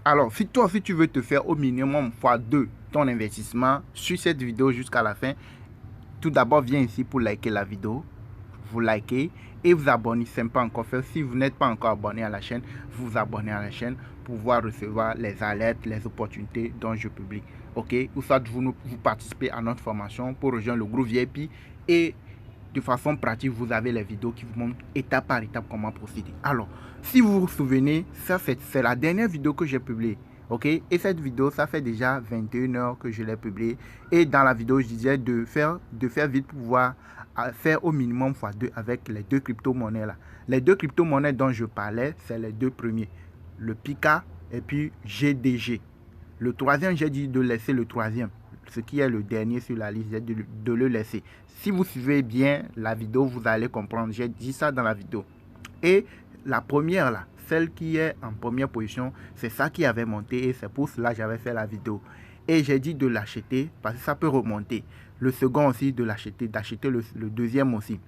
Alors, si toi aussi tu veux te faire au minimum x2 ton investissement, sur cette vidéo jusqu'à la fin, tout d'abord viens ici pour liker la vidéo. Vous likez et vous abonnez, c'est pas encore fait. Si vous n'êtes pas encore abonné à la chaîne, vous vous abonnez à la chaîne pour pouvoir recevoir les alertes, les opportunités dont je publie. Ok, ou soit vous participez à notre formation pour rejoindre le groupe VIP et de façon pratique, vous avez les vidéos qui vous montrent étape par étape comment procéder. Alors, si vous vous souvenez, ça c'est la dernière vidéo que j'ai publiée. Ok, et cette vidéo, ça fait déjà 21 heures que je l'ai publiée. Et dans la vidéo, je disais de faire vite pour pouvoir faire au minimum x2 avec les deux crypto-monnaies là. Les deux crypto-monnaies dont je parlais, c'est les deux premiers. Le Pika et puis GDG. Le troisième, j'ai dit de laisser le troisième. Ce qui est le dernier sur la liste, de le laisser. Si vous suivez bien la vidéo, vous allez comprendre. J'ai dit ça dans la vidéo. Et la première là, celle qui est en première position, c'est ça qui avait monté et c'est pour cela que j'avais fait la vidéo. Et j'ai dit de l'acheter parce que ça peut remonter. Le second aussi, de l'acheter, d'acheter le deuxième aussi.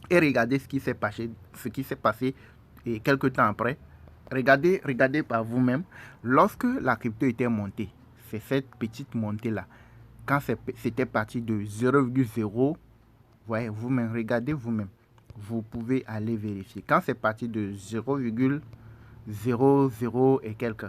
Et regardez ce qui s'est passé et quelques temps après. Regardez par vous-même. Lorsque la crypto était montée, c'est cette petite montée-là. Quand c'était parti de 0,0, voyez, vous-même, regardez vous-même. Vous pouvez aller vérifier. Quand c'est parti de 0,00 et quelques,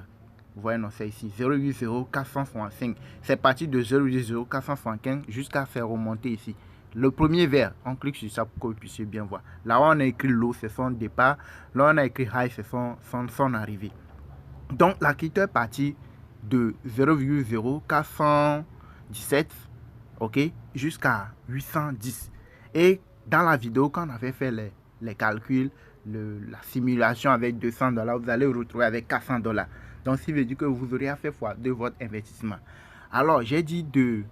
vous voyez, non, c'est ici, 0,0465. C'est parti de 0,0465 jusqu'à faire remonter ici. Le premier vert, on clique sur ça pour que vous puissiez bien voir. Là où on a écrit low, c'est son départ. Là où on a écrit high, c'est son arrivée. Donc, la crypto est partie de 0,0417, ok, jusqu'à 810. Et dans la vidéo, quand on avait fait les calculs, la simulation avec $200, vous allez vous retrouver avec $400. Donc, ça veut dire que vous aurez à faire x2 votre investissement. Alors, j'ai dit de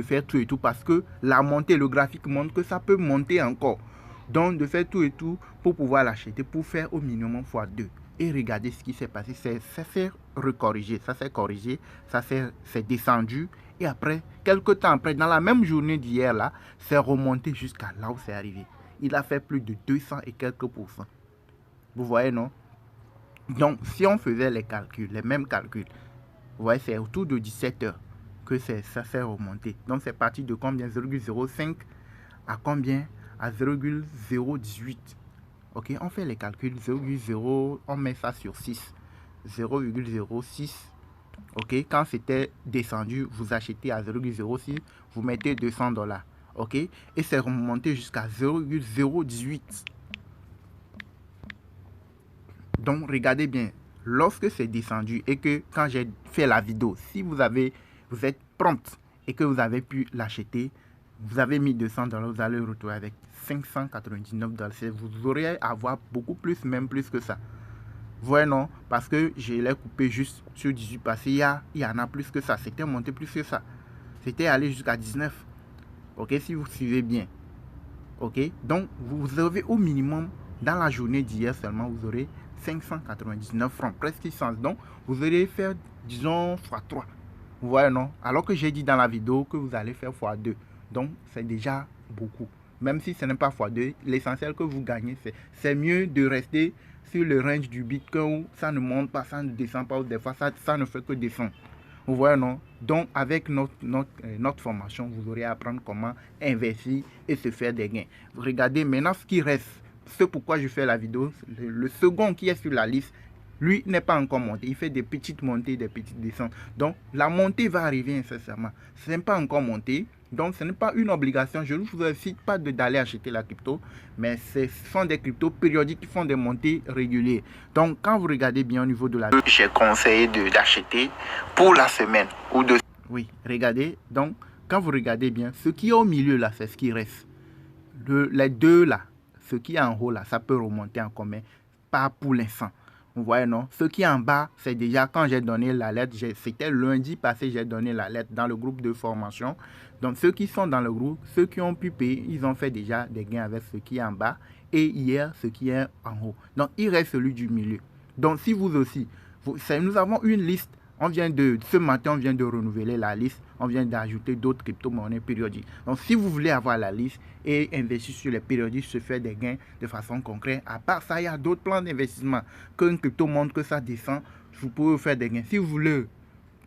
faire tout et tout parce que la montée, le graphique montre que ça peut monter encore. Donc, de faire tout et tout pour pouvoir l'acheter, pour faire au minimum x2. Et regardez ce qui s'est passé. Ça s'est recorrigé, ça s'est corrigé, ça s'est descendu. Et après, quelques temps après, dans la même journée d'hier, là, c'est remonté jusqu'à là où c'est arrivé. Il a fait plus de 200 et quelques %. Vous voyez, non? Donc, si on faisait les calculs, les mêmes calculs, vous voyez, c'est autour de 17 heures que ça s'est remonté. Donc, c'est parti de combien? 0,05 à combien? À 0,018. Ok, on fait les calculs. 0,0, on met ça sur 6. 0,06. Ok, quand c'était descendu, vous achetez à 0,06, vous mettez $200. Ok, et c'est remonté jusqu'à 0,018. Donc, regardez bien, lorsque c'est descendu et que quand j'ai fait la vidéo, si vous êtes prompte et que vous avez pu l'acheter, vous avez mis $200, vous allez retrouver avec $599. Vous aurez à avoir beaucoup plus, même plus que ça. Vous voyez, non? Parce que je l'ai coupé juste sur 18 parce qu'il y en a plus que ça. C'était monté plus que ça. C'était allé jusqu'à 19. Ok, si vous suivez bien. Ok, donc vous avez au minimum, dans la journée d'hier seulement, vous aurez 599 francs, presque 600. Donc, vous allez faire, disons, x3. Vous voyez, non? Alors que j'ai dit dans la vidéo que vous allez faire x2. Donc, c'est déjà beaucoup. Même si ce n'est pas x2, l'essentiel que vous gagnez, c'est mieux de rester sur le range du Bitcoin où ça ne monte pas, ça ne descend pas, ou des fois, ça ne fait que descendre. Vous voyez, non? Donc, avec notre formation, vous aurez à apprendre comment investir et se faire des gains. Regardez maintenant ce qui reste. C'est pourquoi je fais la vidéo. Le second qui est sur la liste, lui n'est pas encore monté. Il fait des petites montées, des petites descentes. Donc, la montée va arriver incessamment. Ce n'est pas encore monté. Donc, ce n'est pas une obligation. Je ne vous incite pas d'aller acheter la crypto. Mais ce sont des cryptos périodiques qui font des montées régulières. Donc, quand vous regardez bien au niveau de la... J'ai conseillé d'acheter pour la semaine ou de... Oui, regardez. Donc, quand vous regardez bien, ce qui est au milieu là, c'est ce qui reste. Les deux là, ce qui est en haut là, ça peut remonter en commun. Pas pour l'instant. Vous voyez, non? Ce qui est en bas, c'est déjà quand j'ai donné l'alerte. C'était lundi passé, j'ai donné l'alerte dans le groupe de formation. Donc, ceux qui sont dans le groupe, ceux qui ont pu payer, ils ont fait déjà des gains avec ce qui est en bas. Et hier, ce qui est en haut. Donc, il reste celui du milieu. Donc, si vous aussi, nous avons une liste. Ce matin, on vient de renouveler la liste. on vient d'ajouter d'autres crypto-monnaies périodiques. Donc, si vous voulez avoir la liste et investir sur les périodiques, se faire des gains de façon concrète, à part ça, il y a d'autres plans d'investissement. Qu'une crypto montre que ça descend, vous pouvez faire des gains. Si vous voulez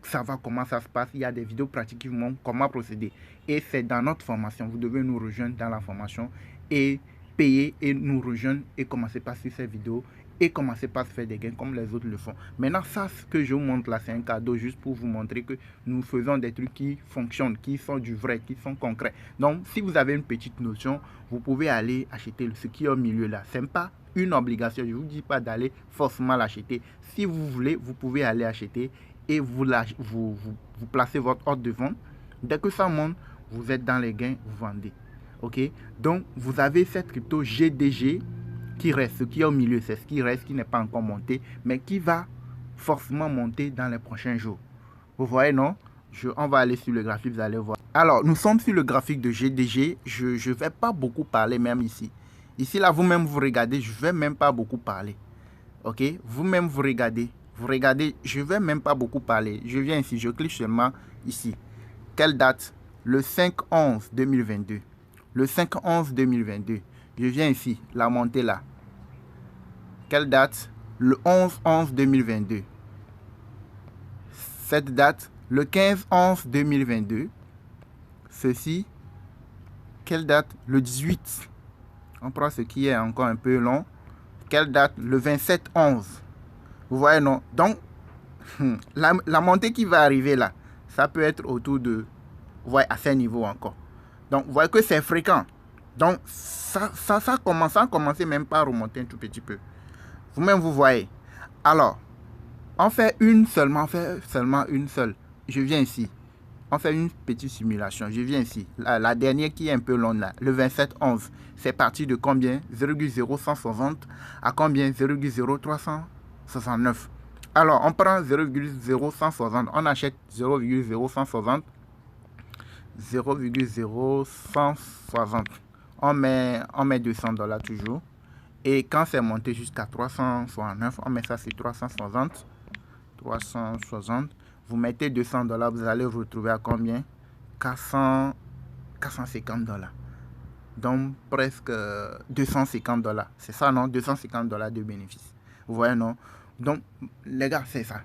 savoir comment ça se passe, il y a des vidéos pratiques qui vous montrent comment procéder. Et c'est dans notre formation. Vous devez nous rejoindre dans la formation et payer et nous rejoindre et commencer par suivre ces vidéos et commencer par se faire des gains comme les autres le font. Maintenant, ça, ce que je vous montre là, c'est un cadeau juste pour vous montrer que nous faisons des trucs qui fonctionnent, qui sont du vrai, qui sont concrets. Donc, si vous avez une petite notion, vous pouvez aller acheter ce qui est au milieu là. Ce n'est pas une obligation. Je ne vous dis pas d'aller forcément l'acheter. Si vous voulez, vous pouvez aller acheter et vous placez votre ordre de vente. Dès que ça monte, vous êtes dans les gains, vous vendez. Ok, donc vous avez cette crypto GDG qui reste, ce qui est au milieu, c'est ce qui reste, qui n'est pas encore monté, mais qui va forcément monter dans les prochains jours. Vous voyez, non? On va aller sur le graphique, vous allez voir. Alors, nous sommes sur le graphique de GDG. Je ne vais pas beaucoup parler même ici. Ici, là, vous-même, vous regardez, je ne vais même pas beaucoup parler. Ok, vous-même, vous regardez, je ne vais même pas beaucoup parler. Je viens ici, je clique seulement ici. Quelle date? Le 5/11/2022. Le 5/11/2022. Je viens ici, la montée là. Quelle date? Le 11/11/2022. Cette date, le 15/11/2022. Ceci, quelle date? Le 18. On prend ce qui est encore un peu long. Quelle date? Le 27/11. Vous voyez, non? Donc, la montée qui va arriver là, ça peut être autour de, vous voyez, à ces niveaux encore. Donc, vous voyez que c'est fréquent. Donc, ça a commencé même par remonter un tout petit peu. Vous-même, vous voyez. Alors, on fait seulement une seule. Je viens ici. On fait une petite simulation. Je viens ici. La dernière qui est un peu longue là. Le 27/11. C'est parti de combien? 0,0160 à combien? 0,0369. Alors, on prend 0,0160. On achète 0,0160. 0,0160. On met $200 toujours. Et quand c'est monté jusqu'à 369, on met ça sur 360. 360. Vous mettez $200, vous allez vous retrouver à combien? 450$. Donc presque $250. C'est ça, non? $250 de bénéfice. Vous voyez, non? Donc, les gars, c'est ça.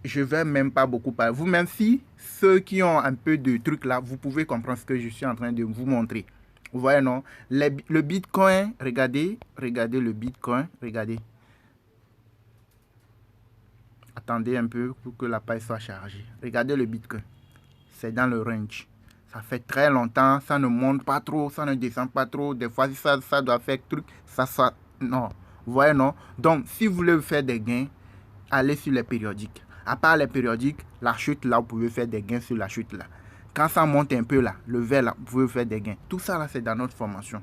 Je ne vais même pas beaucoup parler. Vous-même, si ceux qui ont un peu de trucs là, vous pouvez comprendre ce que je suis en train de vous montrer. Vous voyez, non? Le Bitcoin, regardez le Bitcoin, regardez. Attendez un peu pour que la page soit chargée. Regardez le Bitcoin. C'est dans le range. Ça fait très longtemps, ça ne monte pas trop, ça ne descend pas trop. Des fois, ça doit faire truc, ça. Non. Vous voyez, non? Donc, si vous voulez faire des gains, allez sur les périodiques. À part les périodiques, la chute là, vous pouvez faire des gains sur la chute là. Quand ça monte un peu là, le vert là, vous pouvez faire des gains. Tout ça là, c'est dans notre formation.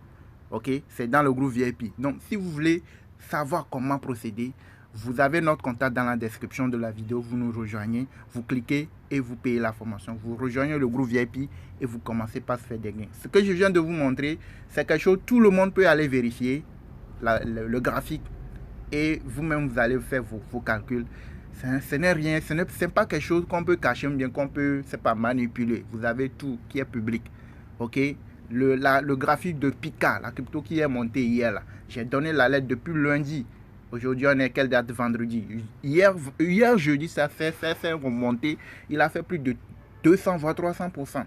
Ok? C'est dans le groupe VIP. Donc, si vous voulez savoir comment procéder, vous avez notre contact dans la description de la vidéo. Vous nous rejoignez, vous cliquez et vous payez la formation. Vous rejoignez le groupe VIP et vous commencez par se faire des gains. Ce que je viens de vous montrer, c'est quelque chose, tout le monde peut aller vérifier le graphique. Et vous-même, vous allez faire vos calculs. Ce n'est rien, ce n'est pas quelque chose qu'on peut cacher, bien qu'on peut, c'est pas manipuler. Vous avez tout qui est public. Ok? Le graphique de Pika, la crypto qui est montée hier là. J'ai donné la lettre depuis lundi. Aujourd'hui, on est quelle date? Vendredi. Hier jeudi, ça fait remonter. Il a fait plus de 200 voire 300%.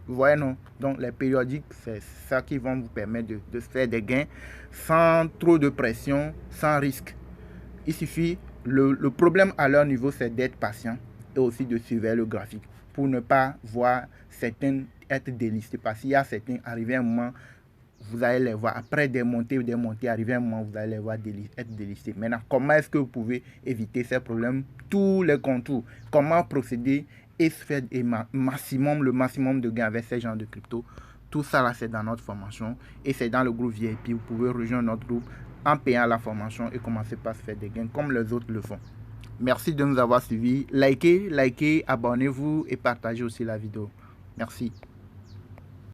Vous voyez, non? Donc, les périodiques, c'est ça qui vont vous permettre de faire des gains sans trop de pression, sans risque. Il suffit, le problème à leur niveau, c'est d'être patient et aussi de surveiller le graphique pour ne pas voir certains être délistés. Parce qu'il y a certains, arrivé un moment, vous allez les voir. Après des montées, arrivé un moment, vous allez les voir être délistés. Maintenant, comment est-ce que vous pouvez éviter ces problèmes? Tous les contours. Comment procéder et se faire le maximum de gains avec ces genres de crypto. Tout ça là, c'est dans notre formation et c'est dans le groupe VIP. Vous pouvez rejoindre notre groupe en payant la formation et commencer par se faire des gains comme les autres le font. Merci de nous avoir suivis. Likez, abonnez-vous et partagez aussi la vidéo. Merci.